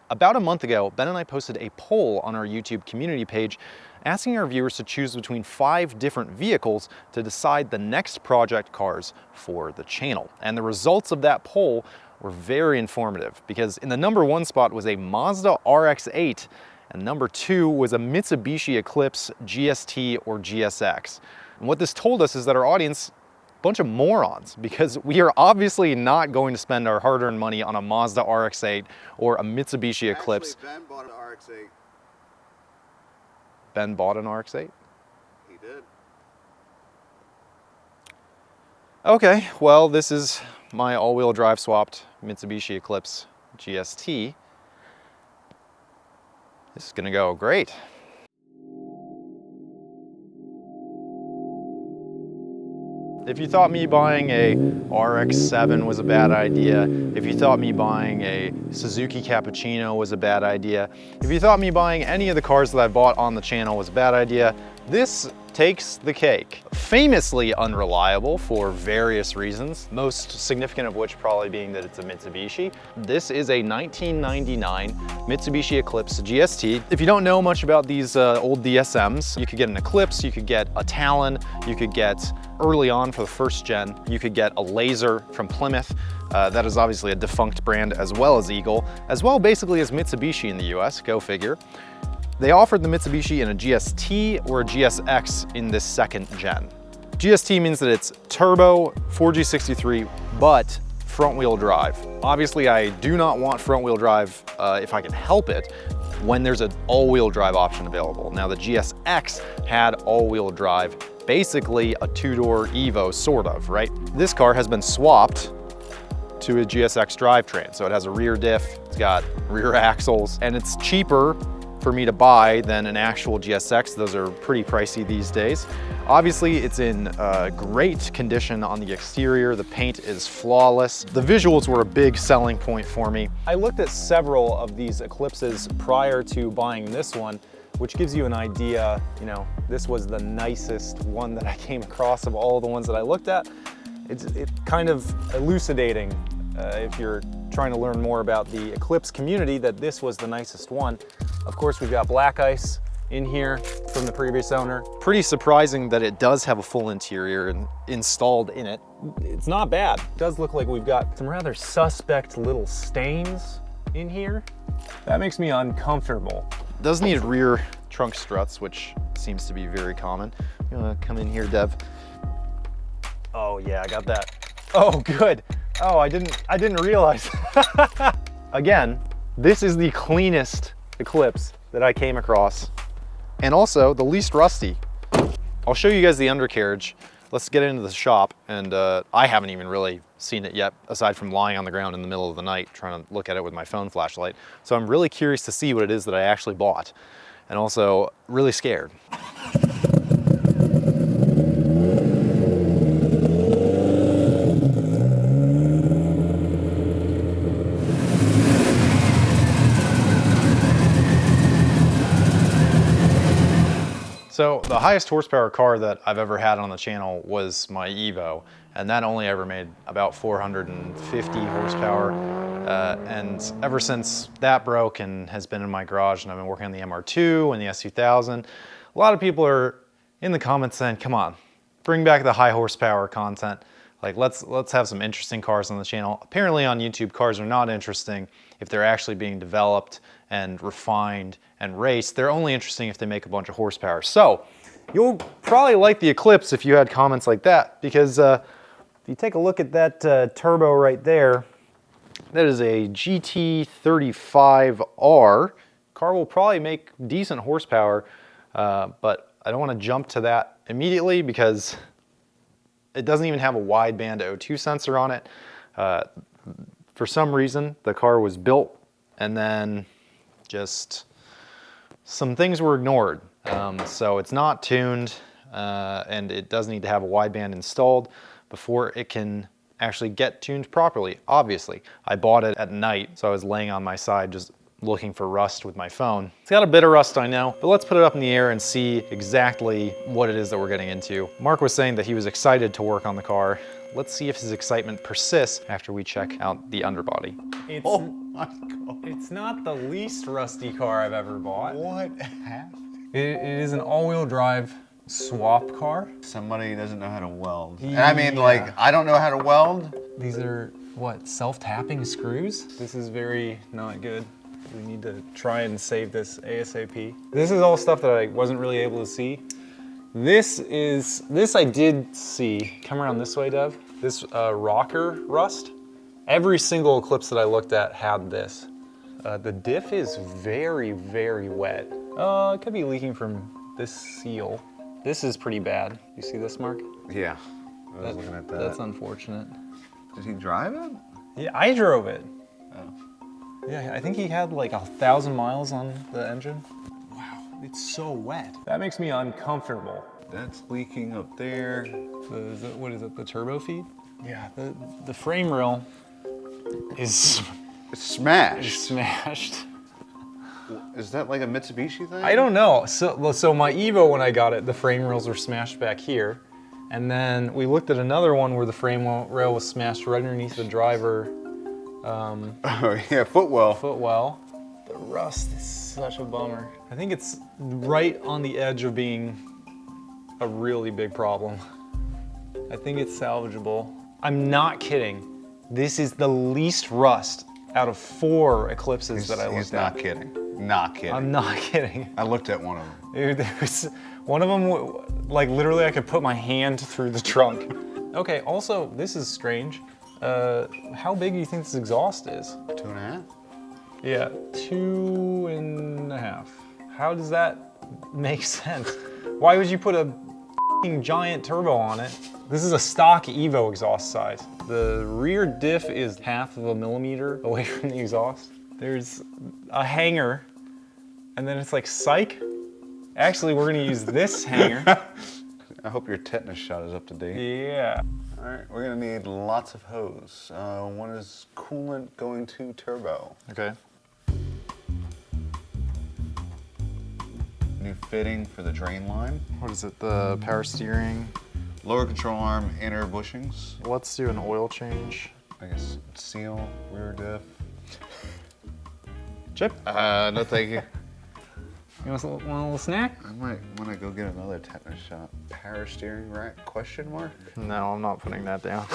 About a month ago, Ben and I posted a poll on our YouTube community page asking our viewers to choose between 5 different vehicles to decide the next project cars for the channel. And the results of that poll were very informative because in the number 1 spot was a Mazda RX-8 and number 2 was a Mitsubishi Eclipse GST or GSX. And what this told us is that our audience, bunch of morons, because we are obviously not going to spend our hard-earned money on a Mazda RX-8 or a Mitsubishi Eclipse. Actually, Ben bought an RX-8. Ben bought an RX-8? He did. Okay, well, this is my all-wheel drive swapped Mitsubishi Eclipse GST. This is gonna go great. If you thought me buying a RX-7 was a bad idea, if you thought me buying a Suzuki Cappuccino was a bad idea, if you thought me buying any of the cars that I bought on the channel was a bad idea, this takes the cake. Famously unreliable for various reasons, most significant of which probably being that it's a Mitsubishi. This is a 1999 Mitsubishi Eclipse GST. If you don't know much about these old DSMs, you could get an Eclipse, you could get a Talon, you could get, early on for the first gen, you could get a Laser from Plymouth. That is obviously a defunct brand, as well as Eagle, as well basically as Mitsubishi in the US, go figure. They offered the Mitsubishi in a GST or a GSX in this second gen. GST means that it's turbo, 4G63, but front wheel drive. Obviously, I do not want front wheel drive if I can help it when there's an all-wheel drive option available. Now the GSX had all-wheel drive, basically a 2-door Evo, sort of, right? This car has been swapped to a GSX drivetrain. So it has a rear diff, it's got rear axles, and it's cheaper for me to buy than an actual GSX. Those are pretty pricey these days. Obviously, it's in great condition on the exterior. The paint is flawless. The visuals were a big selling point for me. I looked at several of these Eclipses prior to buying this one, which gives you an idea, you know, this was the nicest one that I came across of all the ones that I looked at. It's kind of elucidating if you're trying to learn more about the Eclipse community, that this was the nicest one. Of course, we've got black ice in here from the previous owner. Pretty surprising that it does have a full interior installed in it. It's not bad. It does look like we've got some rather suspect little stains in here. That makes me uncomfortable. It does need rear trunk struts, which seems to be very common. You wanna come in here, Dev? Oh yeah, I got that. Oh, good. Oh, I didn't realize. Again, this is the cleanest Eclipse that I came across, and also the least rusty. I'll show you guys the undercarriage. Let's get into the shop, and I haven't even really seen it yet, aside from lying on the ground in the middle of the night trying to look at it with my phone flashlight. So I'm really curious to see what it is that I actually bought, and also really scared. So the highest horsepower car that I've ever had on the channel was my Evo, and that only ever made about 450 horsepower. And ever since that broke and has been in my garage, and I've been working on the MR2 and the S2000, a lot of people are in the comments saying, come on, bring back the high horsepower content. Like, let's have some interesting cars on the channel. Apparently on YouTube, cars are not interesting if they're actually being developed and refined and raced. They're only interesting if they make a bunch of horsepower. So you'll probably like the Eclipse if you had comments like that, because if you take a look at that turbo right there, that is a GT35R. Car will probably make decent horsepower, but I don't want to jump to that immediately because it doesn't even have a wideband O2 sensor on it. For some reason, the car was built and then just some things were ignored. So it's not tuned and it does need to have a wideband installed before it can actually get tuned properly, obviously. I bought it at night, so I was laying on my side just looking for rust with my phone. It's got a bit of rust, I know, but let's put it up in the air and see exactly what it is that we're getting into. Mark was saying that he was excited to work on the car. Let's see if his excitement persists after we check out the underbody. my God. It's not the least rusty car I've ever bought. What happened? It is an all-wheel drive swap car. Somebody doesn't know how to weld. And I mean, like, I don't know how to weld. These are, what, self-tapping screws? This is very not good. We need to try and save this ASAP. This is all stuff that I wasn't really able to see. This I did see. Come around this way, Dev. This rocker rust. Every single Eclipse that I looked at had this. The diff is very, very wet. It could be leaking from this seal. This is pretty bad. You see this, Mark? Yeah, I was looking at that. That's unfortunate. Did he drive it? Yeah, I drove it. Oh. Yeah, I think he had like 1,000 miles on the engine. Wow, it's so wet. That makes me uncomfortable. That's leaking up there. What is it, the turbo feed? Yeah, the frame rail is It's smashed. smashed. Is that like a Mitsubishi thing? I don't know. So my Evo, when I got it, the frame rails were smashed back here. And then we looked at another one where the frame rail was smashed right underneath the driver Oh yeah, footwell. footwell. The rust is such a bummer. I think it's right on the edge of being a really big problem. I think it's salvageable. I'm not kidding. This is the least rust out of 4 Eclipses that I looked He's at. not kidding. Not kidding. I'm not kidding. I looked at one of them. Dude, there was one of them, like literally I could put my hand through the trunk. Okay, also, this is strange. How big do you think this exhaust is? 2.5? Yeah, 2.5. How does that make sense? Why would you put a f***ing giant turbo on it? This is a stock Evo exhaust size. The rear diff is 1/2 millimeter away from the exhaust. There's a hanger, and then it's like, psych. Actually, we're gonna use this hanger. I hope your tetanus shot is up to date. Yeah. All right, we're gonna need lots of hose. One is coolant going to turbo. Okay. New fitting for the drain line. What is it? The power steering. Lower control arm, inner bushings. Let's do an oil change. I guess seal, rear diff. Chip? No thank you. You want a little snack? I might want to go get another tetanus shot. Power steering rack, question mark? No, I'm not putting that down.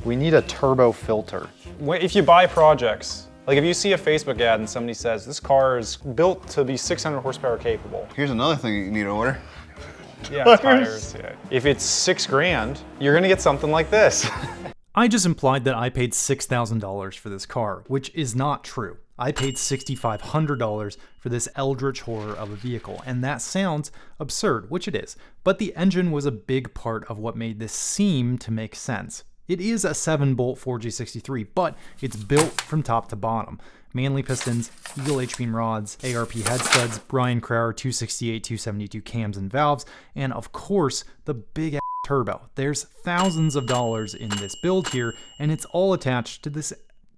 We need a turbo filter. If you buy projects, like if you see a Facebook ad and somebody says, this car is built to be 600 horsepower capable. Here's another thing you need to order. Yeah, tires. Yeah. If it's $6 grand, you're gonna get something like this. I just implied that I paid $6,000 for this car, which is not true. I paid $6,500 for this eldritch horror of a vehicle, and that sounds absurd, which it is, but the engine was a big part of what made this seem to make sense. It is a 7-bolt 4G63, but it's built from top to bottom. Manley pistons, Eagle H-beam rods, ARP head studs, Brian Crower 268, 272 cams and valves, and of course, the big turbo. There's thousands of dollars in this build here, and it's all attached to this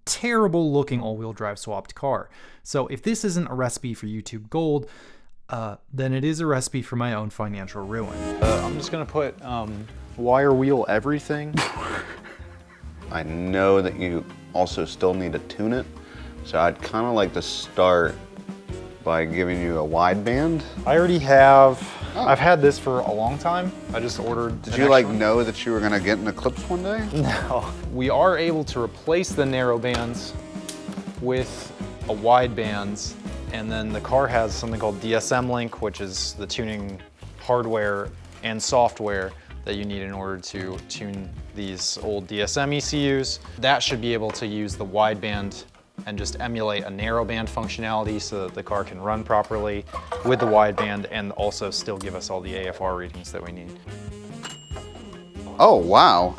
terrible looking all-wheel drive swapped car. So if this isn't a recipe for YouTube gold, then it is a recipe for my own financial ruin. I'm just gonna put wire wheel everything. I know that you also still need to tune it, so I'd kind of like to start by giving you a wideband. I already have, I've had this for a long time. I just ordered. Did you like know that you were gonna get an Eclipse one day? No. We are able to replace the narrow bands with a wide bands, And then the car has something called DSM Link, which is the tuning hardware and software that you need in order to tune these old DSM ECUs. That should be able to use the wideband and just emulate a narrowband functionality so that the car can run properly with the wideband and also still give us all the AFR readings that we need. Oh, wow.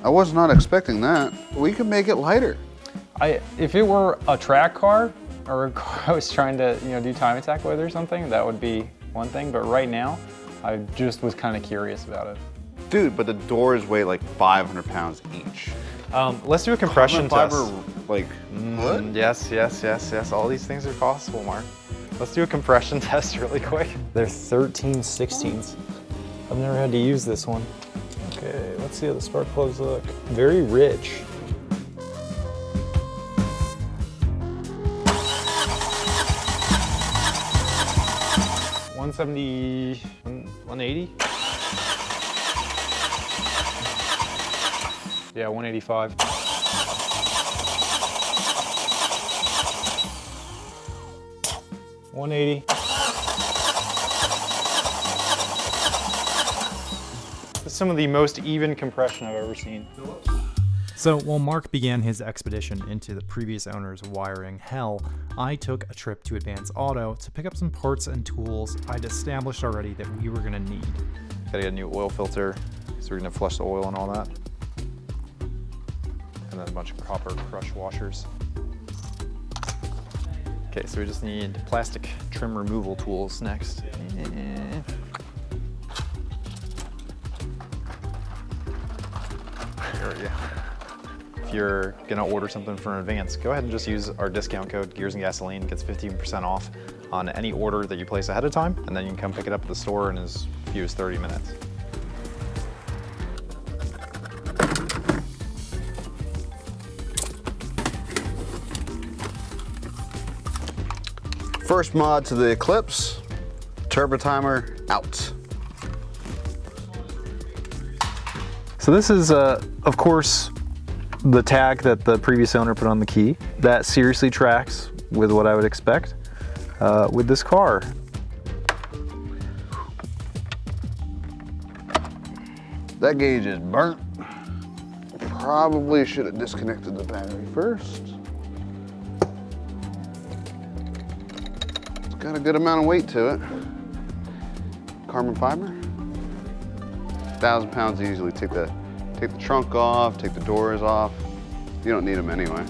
I was not expecting that. We could make it lighter. If it were a track car or a car I was trying to do time attack with or something, that would be one thing. But right now, I just was kind of curious about it. Dude, but the doors weigh like 500 pounds each. Let's do a compression test. Like, what? Yes. All these things are possible, Mark. Let's do a compression test really quick. They're 13/16. I've never had to use this one. Okay, let's see how the spark plugs look. Very rich. 170, 180? Yeah, 185. $180. This is some of the most even compression I've ever seen. So while Mark began his expedition into the previous owner's wiring hell, I took a trip to Advanced Auto to pick up some parts and tools I'd established already that we were gonna need. Gotta get a new oil filter, so we're gonna flush the oil and all that. And then a bunch of copper crush washers. Okay, so we just need plastic trim removal tools next. There we go. If you're gonna order something for an advance, go ahead and just use our discount code, Gears and Gasoline. It gets 15% off on any order that you place ahead of time, and then you can come pick it up at the store in as few as 30 minutes. First mod to the Eclipse, turbo timer out. So this is, of course, the tag that the previous owner put on the key. That seriously tracks with what I would expect with this car. That gauge is burnt. Probably should have disconnected the battery first. It's got a good amount of weight to it. Carbon fiber. 1,000 pounds easily. Take the trunk off, take the doors off. You don't need them anyway.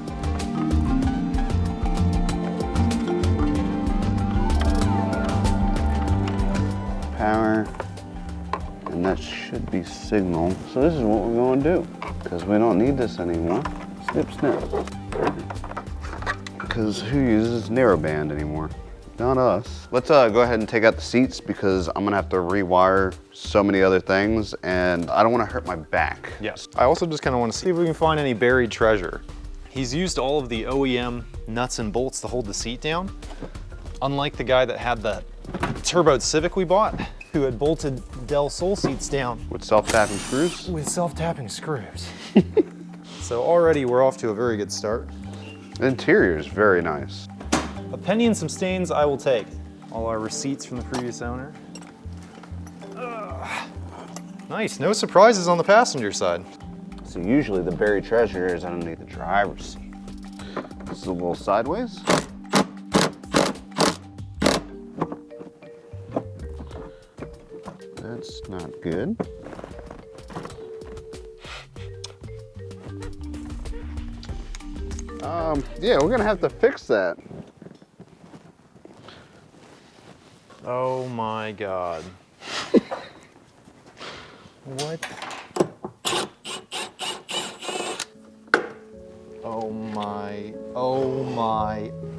Power, and that should be signal. So this is what we're going to do, because we don't need this anymore. Snip, snip. Because who uses narrowband anymore? Not us. Let's go ahead and take out the seats, because I'm gonna have to rewire so many other things, and I don't want to hurt my back. Yes. I also just kind of want to see if we can find any buried treasure. He's used all of the OEM nuts and bolts to hold the seat down, unlike the guy that had the turboed Civic we bought, who had bolted Del Sol seats down With self-tapping screws? with self-tapping screws. So already we're off to a very good start. The interior is very nice. A penny and some stains I will take. All our receipts from the previous owner. Ugh. Nice, no surprises on the passenger side. So usually the buried treasure is underneath the driver's seat. This is a little sideways. That's not good. Yeah, we're gonna have to fix that. Oh my God. What?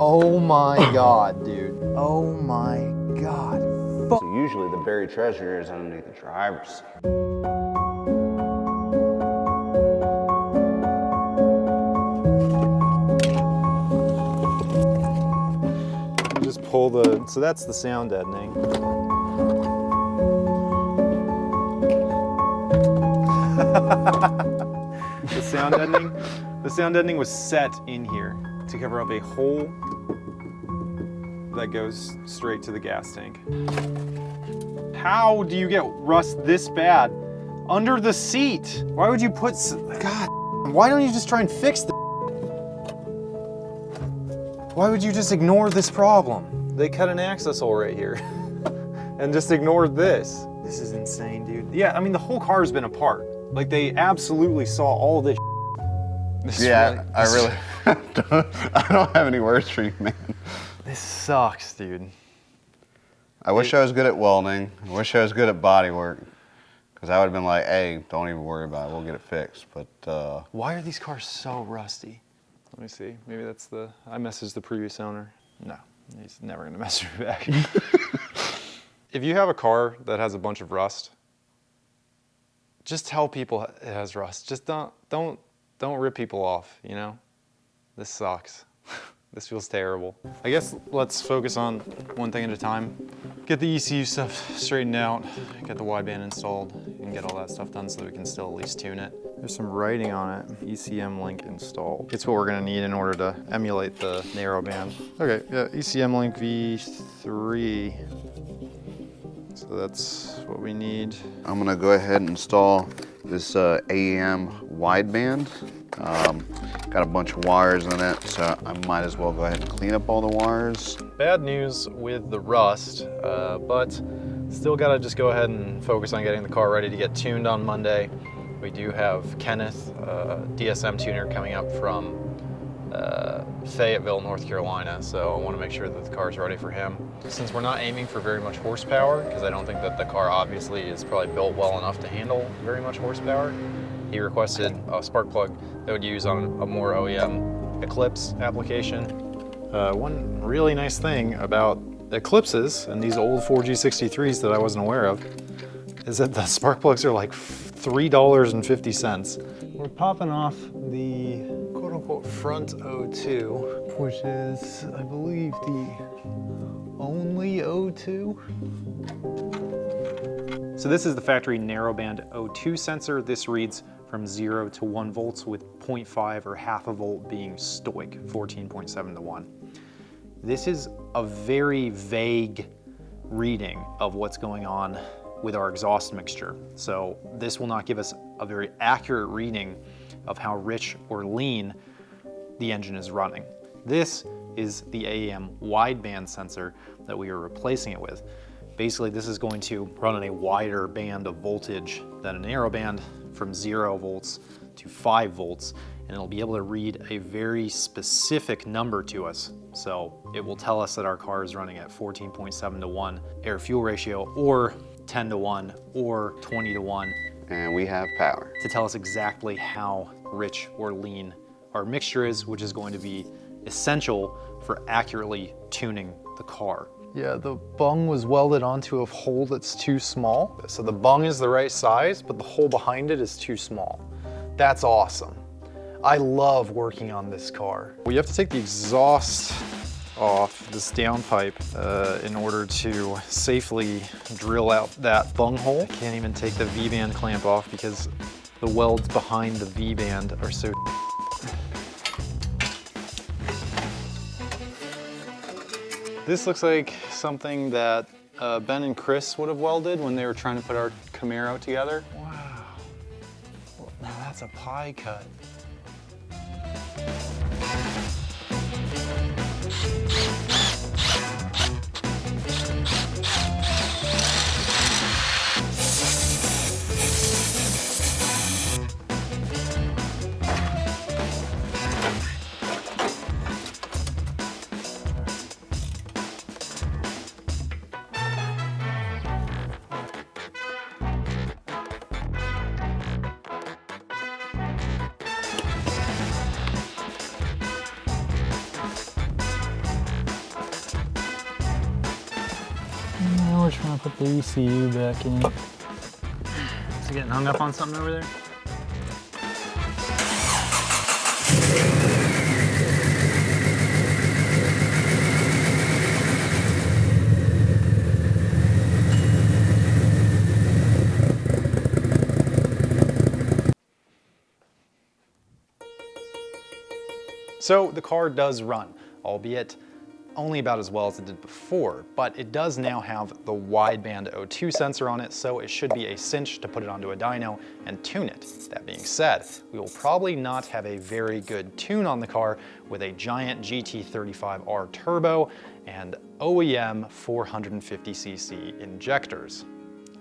Oh my God, dude. Oh my God. So usually the buried treasure is underneath the driver's seat. Just pull the, so that's the sound deadening. The sound deadening was set in here to cover up a hole that goes straight to the gas tank. How do you get rust this bad under the seat? Why would you put, God, why don't you just try and fix this? Why would you just ignore this problem? They cut an access hole right here and just ignored this. This is insane, dude. Yeah, I mean, the whole car's been apart. Like, they absolutely saw all this. Yeah, I don't have any words for you, man. This sucks, dude. I wish I was good at welding. I wish I was good at body work. Because I would have been like, hey, don't even worry about it. We'll get it fixed. But why are these cars so rusty? Let me see. Maybe that's I messaged the previous owner. No, he's never gonna message me back. If you have a car that has a bunch of rust, just tell people it has rust. Just don't rip people off, you know? This sucks. This feels terrible. I guess let's focus on one thing at a time. get the ECU stuff straightened out, get the wideband installed, and get all that stuff done so that we can still at least tune it. There's some writing on it. ECM link installed. It's what we're gonna need in order to emulate the narrowband. Okay, yeah, ECM link V3. So that's what we need. I'm gonna go ahead and install this AEM wideband. Got a bunch of wires in it, so I might as well go ahead and clean up all the wires. Bad news with the rust, but still gotta just go ahead and focus on getting the car ready to get tuned on Monday. We do have Kenneth, DSM tuner, coming up from Fayetteville, North Carolina, so I want to make sure that the car is ready for him. Since we're not aiming for very much horsepower, because I don't think that the car obviously is probably built well enough to handle very much horsepower, he requested a spark plug that would use on a more OEM Eclipse application. One really nice thing about Eclipses and these old 4G63s that I wasn't aware of is that the spark plugs are like $3.50. We're popping off the quote-unquote front O2, which is, I believe, the only O2. So this is the factory narrowband O2 sensor. This reads from 0 to 1 volts with 0.5 or half a volt being stoic, 14.7 to 1. This is a very vague reading of what's going on with our exhaust mixture. So this will not give us a very accurate reading of how rich or lean the engine is running. This is the AEM wideband sensor that we are replacing it with. Basically, this is going to run on a wider band of voltage than a narrow band, from 0 volts to 5 volts, and it'll be able to read a very specific number to us. So it will tell us that our car is running at 14.7 to 1 air-fuel ratio, or 10 to 1, or 20 to 1. And we have power. To tell us exactly how rich or lean our mixture is, which is going to be essential for accurately tuning the car. Yeah, the bung was welded onto a hole that's too small. So the bung is the right size, but the hole behind it is too small. That's awesome. I love working on this car. We have to take the exhaust off this downpipe in order to safely drill out that bung hole. I can't even take the V-band clamp off because the welds behind the V-band are so This looks like something that Ben and Chris would have welded when they were trying to put our Camaro together. Wow. Well, now that's a pie cut. Now we're trying to put the ECU back in. Is it getting hung up on something over there? So the car does run, albeit only about as well as it did before, but it does now have the wideband O2 sensor on it, so it should be a cinch to put it onto a dyno and tune it. That being said, we will probably not have a very good tune on the car with a giant GT35R turbo and OEM 450cc injectors.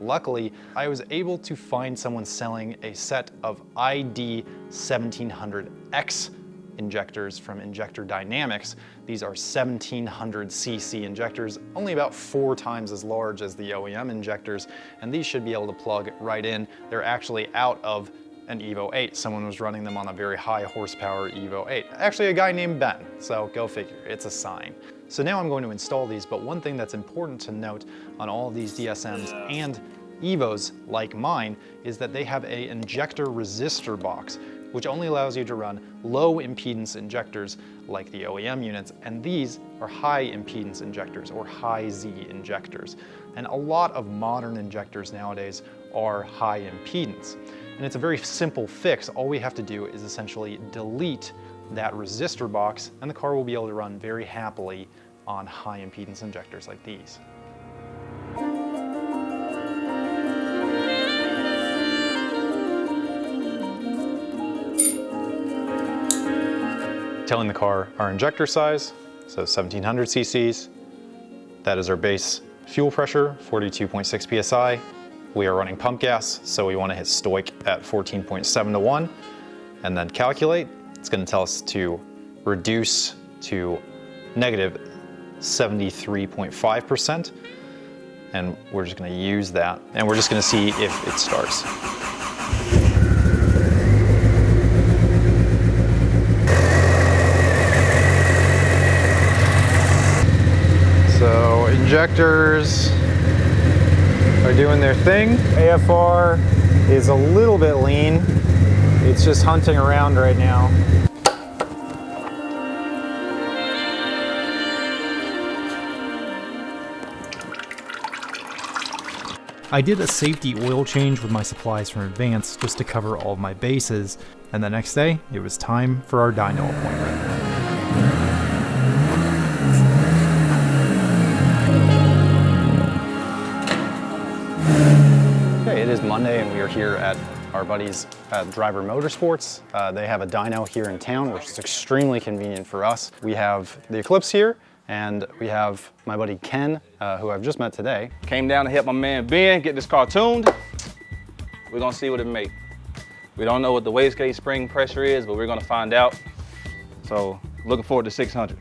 Luckily, I was able to find someone selling a set of ID 1700X injectors from Injector Dynamics. These are 1700cc injectors, only about 4 times as large as the OEM injectors, and these should be able to plug right in. They're actually out of an Evo 8. Someone was running them on a very high horsepower Evo 8. Actually, a guy named Ben, so go figure, it's a sign. So now I'm going to install these, but one thing that's important to note on all of these DSMs and Evos like mine is that they have an injector resistor box which only allows you to run low impedance injectors like the OEM units, and these are high impedance injectors or high Z injectors. And a lot of modern injectors nowadays are high impedance. And it's a very simple fix. All we have to do is essentially delete that resistor box, and the car will be able to run very happily on high impedance injectors like these. Telling the car our injector size, so 1700 cc's. That is our base fuel pressure, 42.6 psi. We are running pump gas, so we want to hit stoic at 14.7 to 1, and then calculate. It's going to tell us to reduce to negative 73.5%, and we're just going to use that, and we're just going to see if it starts. So injectors are doing their thing. AFR is a little bit lean. It's just hunting around right now. I did a safety oil change with my supplies from Advance just to cover all of my bases, and the next day it was time for our dyno appointment. Okay, it is Monday and we are here at our buddies at Driver Motorsports. They have a dyno here in town, which is extremely convenient for us. We have the Ikoliks here, and we have my buddy Ken, who I've just met today. Came down to help my man Ben get this car tuned. We're gonna see what it makes. We don't know what the wastegate spring pressure is, but we're gonna find out. So looking forward to 600.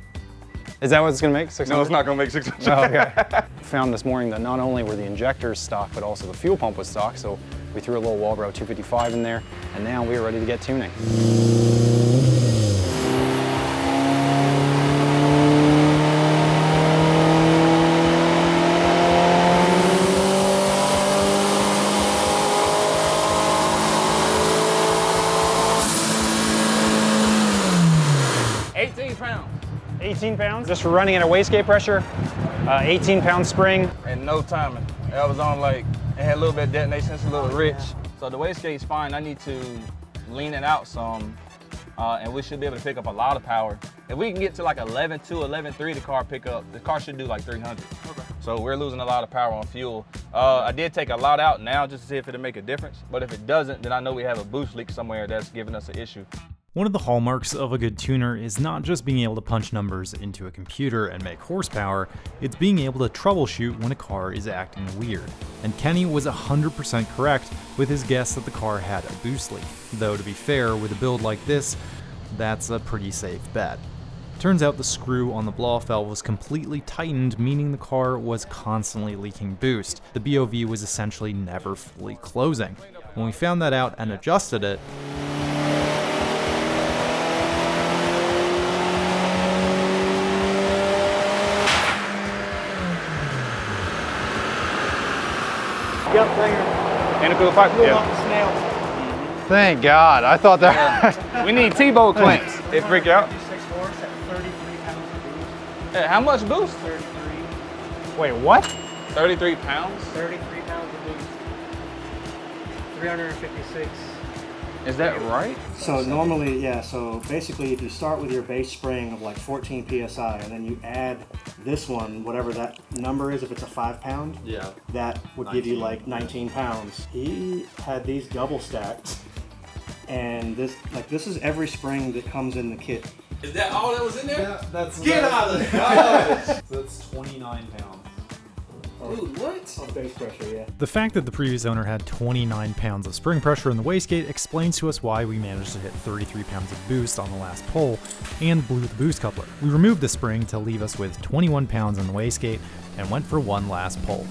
Is that what it's gonna make, 600? No, it's not gonna make 600. Oh, okay. Found this morning that not only were the injectors stock, but also the fuel pump was stock, so we threw a little Walbro 255 in there, and now we are ready to get tuning. £18. 18 pounds, just running at a wastegate pressure, 18 pound spring. And no timing. I was on like, it had a little bit of detonation, it's a little rich. So the wastegate's fine. I need to lean it out some, and we should be able to pick up a lot of power. If we can get to like 11.2, 11.3, the car should do like 300. Okay. So we're losing a lot of power on fuel. I did take a lot out now just to see if it'll make a difference. But if it doesn't, then I know we have a boost leak somewhere that's giving us an issue. One of the hallmarks of a good tuner is not just being able to punch numbers into a computer and make horsepower, it's being able to troubleshoot when a car is acting weird. And Kenny was 100% correct with his guess that the car had a boost leak. Though to be fair, with a build like this, that's a pretty safe bet. Turns out the screw on the blow-off valve was completely tightened, meaning the car was constantly leaking boost. The BOV was essentially never fully closing. When we found that out and adjusted it, Intercooler pipe? Yeah. Thank God, I thought that. We need T-bolt clamps. It freak out. Hey, how much boost? 33. Wait, what? 33 pounds? 33 pounds of boost. 356. Is that right? So normally, yeah, so basically if you start with your base spring of like 14 PSI and then you add this one, whatever that number is, if it's a 5 pound, Yeah. that would give you like 19 pounds. He had these double stacked, and this is every spring that comes in the kit. Is that all that was in there? Yeah, that's Get out of there! So that's 29 pounds. Dude, what? On base pressure, yeah. the fact that the previous owner had 29 pounds of spring pressure in the wastegate explains to us why we managed to hit 33 pounds of boost on the last pull and blew the boost coupler. We removed the spring to leave us with 21 pounds in the wastegate and went for one last pull.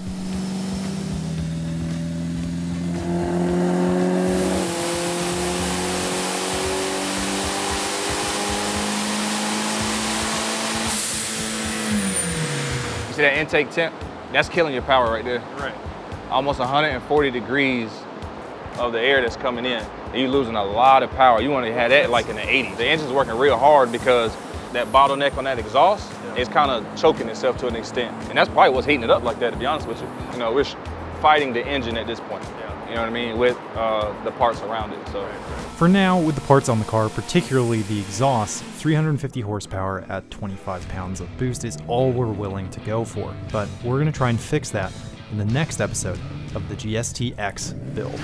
You see that intake temp? That's killing your power right there. Right. Almost 140 degrees of the air that's coming in. and you're losing a lot of power. You want to have that like in the 80s. The engine's working real hard because that bottleneck on that exhaust is kind of choking itself to an extent. And that's probably what's heating it up like that, to be honest with you. You know, we're fighting the engine at this point. You know what I mean? With the parts around it, so. For now, with the parts on the car, particularly the exhaust, 350 horsepower at 25 pounds of boost is all we're willing to go for. But we're gonna try and fix that in the next episode of the GST-X build.